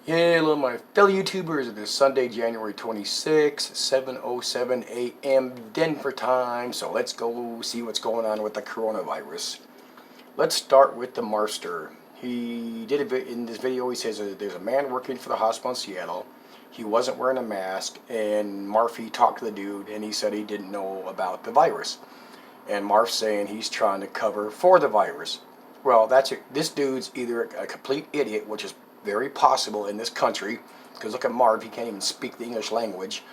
Hello my fellow YouTubers, it is Sunday, January 26, 7:07 a.m. Denver time, so let's go see what's going on with the coronavirus. Let's start with the Marster. He did in this video, he says there's a man working for the hospital in Seattle. He wasn't wearing a mask, and Marfy talked to the dude, and he said he didn't know about the virus. And Marf's saying he's trying to cover for the virus. Well, this dude's either a complete idiot, which is very possible in this country, because look at Marv, he can't even speak the English language,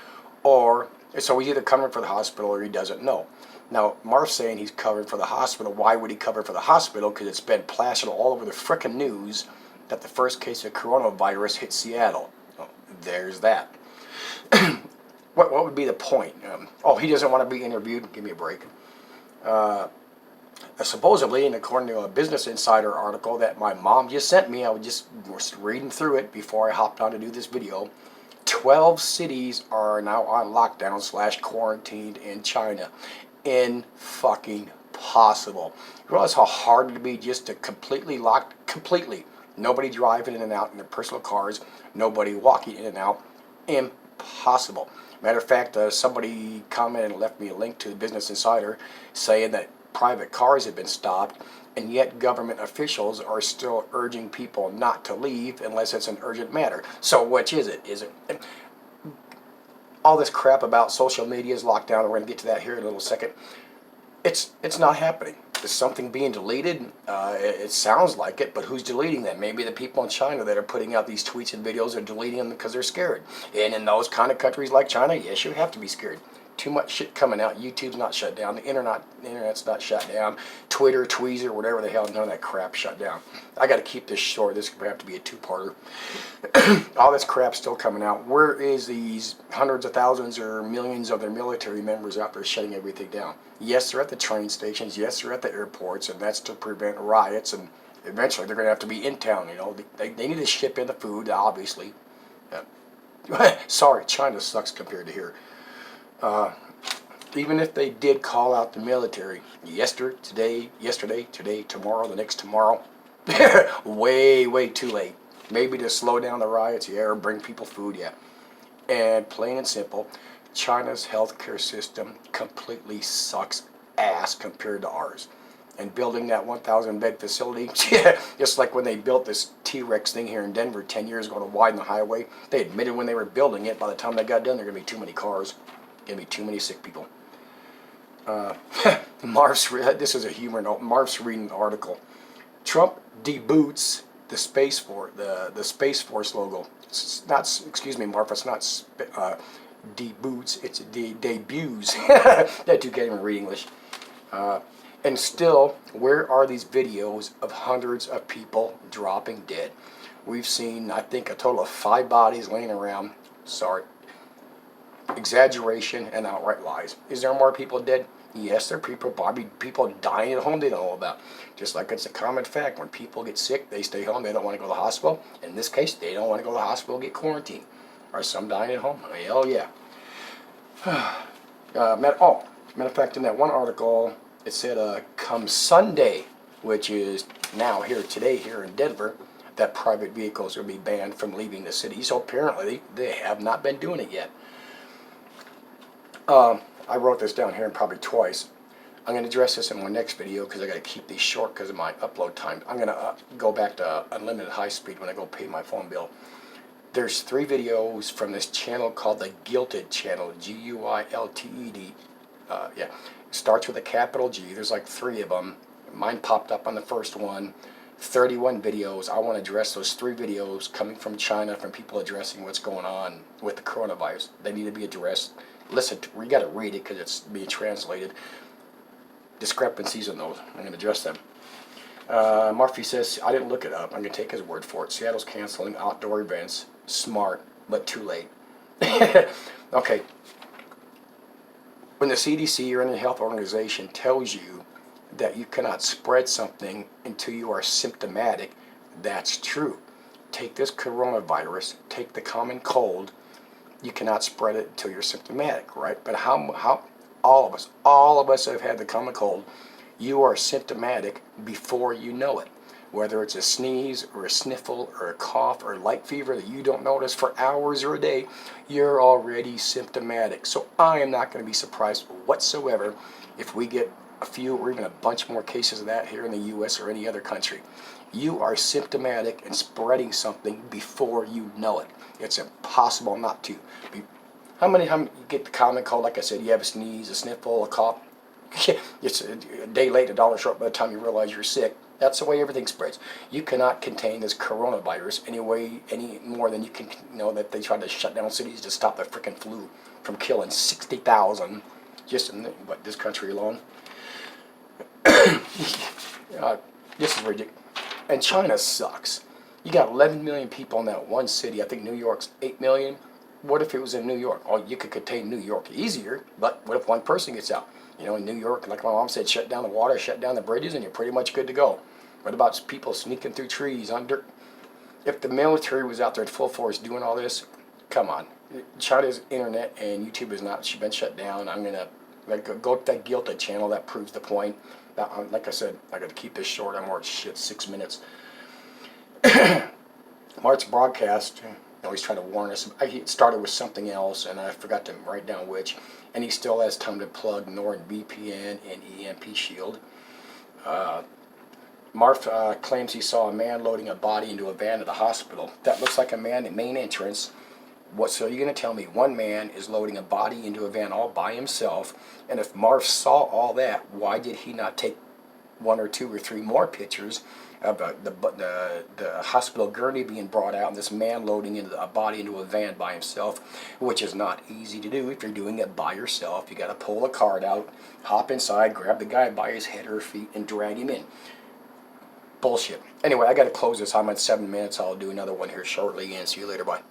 or so he's either covering for the hospital or he doesn't know. Now, Marv's saying he's covering for the hospital. Why would he cover for the hospital? Because it's been plastered all over the frickin' news that the first case of coronavirus hit Seattle. Oh, there's that. What would be the point? He doesn't want to be interviewed. Give me a break. Supposedly, and according to a Business Insider article that my mom just sent me, I was just reading through it before I hopped on to do this video, 12 cities are now on lockdown / quarantined in China. Fucking possible. You realize how hard it would be just to completely lock, nobody driving in and out in their personal cars, nobody walking in and out. Impossible. Matter of fact, somebody commented and left me a link to the Business Insider saying that private cars have been stopped, and yet government officials are still urging people not to leave unless it's an urgent matter. So which is it? Is it all this crap about social media's lockdown? We're going to get to that here in a little second. It's not happening. Is something being deleted? It sounds like it, but who's deleting them? Maybe the people in China that are putting out these tweets and videos are deleting them because they're scared. And in those kind of countries like China, yes, you have to be scared. Too much shit coming out. YouTube's not shut down. The internet's not shut down. Twitter, Tweezer, whatever the hell, none of that crap shut down. I got to keep this short. This could have to be a two-parter. All this crap's still coming out. Where is these hundreds of thousands or millions of their military members out there shutting everything down? Yes, they're at the train stations. Yes, they're at the airports, and that's to prevent riots. And eventually, they're going to have to be in town. You know, they need to ship in the food, obviously. Sorry, China sucks compared to here. Even if they did call out the military yesterday, today, tomorrow, the next tomorrow, way too late. Maybe to slow down the riots, yeah, or bring people food, yeah. And plain and simple, China's healthcare system completely sucks ass compared to ours. And building that 1,000 bed facility, just like when they built this T-Rex thing here in Denver 10 years ago to widen the highway, they admitted when they were building it, by the time they got done, there were going to be too many cars. Going to be too many sick people. This is a humor note. Marv's reading the article. Trump deboots the Space Force, the Space Force logo. It's not, excuse me, Marv, it's not deboots, it's debuts. That dude can't even read English. And still, where are these videos of hundreds of people dropping dead? We've seen, I think, a total of 5 bodies laying around. Sorry. Exaggeration and outright lies. Is there more people dead? Yes, there are people dying at home they don't know about. Just like it's a common fact, when people get sick, they stay home, they don't want to go to the hospital. In this case, they don't want to go to the hospital and get quarantined. Are some dying at home? Hell yeah. Matter of fact, in that one article, it said come Sunday, which is now today here in Denver, that private vehicles will be banned from leaving the city. So apparently they have not been doing it yet. I wrote this down here probably twice. I'm going to address this in my next video because I got to keep these short because of my upload time. I'm going to go back to unlimited high speed when I go pay my phone bill. There's 3 videos from this channel called the Guilted channel, G-U-I-L-T-E-D. Yeah, it starts with a capital G. There's like 3 of them. Mine popped up on the first one. 31 videos. I want to address those 3 videos coming from China, from people addressing what's going on with the coronavirus. They need to be addressed. Listen, we got to read it because it's being translated. Discrepancies in those. I'm going to address them. Murphy says, I didn't look it up. I'm going to take his word for it. Seattle's canceling outdoor events. Smart, but too late. Okay. When the CDC or any health organization tells you that you cannot spread something until you are symptomatic, that's true. Take this coronavirus, take the common cold, you cannot spread it until you're symptomatic, right? But how all of us have had the common cold. You are symptomatic before you know it. whether it's a sneeze or a sniffle or a cough or light fever that you don't notice for hours or a day, you're already symptomatic. So I am not going to be surprised whatsoever if we get a few or even a bunch more cases of that here in the U.S. or any other country. You are symptomatic and spreading something before you know it. It's impossible not to. How many you get the common cold, like I said, you have a sneeze, a sniffle, a cough. It's a day late, a dollar short by the time you realize you're sick. That's the way everything spreads. You cannot contain this coronavirus any more than you can that they tried to shut down cities to stop the freaking flu from killing 60,000 just in this country alone. This is ridiculous. And China sucks. You got 11 million people in that one city. I think New York's 8 million. What if it was in New York? Oh, you could contain New York easier, but what if one person gets out? In New York, like my mom said, shut down the water, shut down the bridges, and you're pretty much good to go. What about people sneaking through trees, under? If the military was out there in full force doing all this, come on. China's internet and YouTube is not, she's been shut down. I'm going to go to that Guilty channel. That proves the point. Like I said, I got to keep this short. I'm more 6 minutes. Mark's broadcast, he's trying to warn us. He started with something else, and I forgot to write down which. And he still has time to plug NordVPN and EMP Shield. Marf claims he saw a man loading a body into a van at the hospital. That looks like a man in main entrance. So you're going to tell me one man is loading a body into a van all by himself, and if Marf saw all that, why did he not take 1 or 2 or 3 more pictures of the hospital gurney being brought out and this man loading a body into a van by himself, which is not easy to do if you're doing it by yourself. You got to pull a card out, hop inside, grab the guy by his head or feet, and drag him in. Bullshit. Anyway, I got to close this. I'm at 7 minutes. I'll do another one here shortly, and see you later. Bye.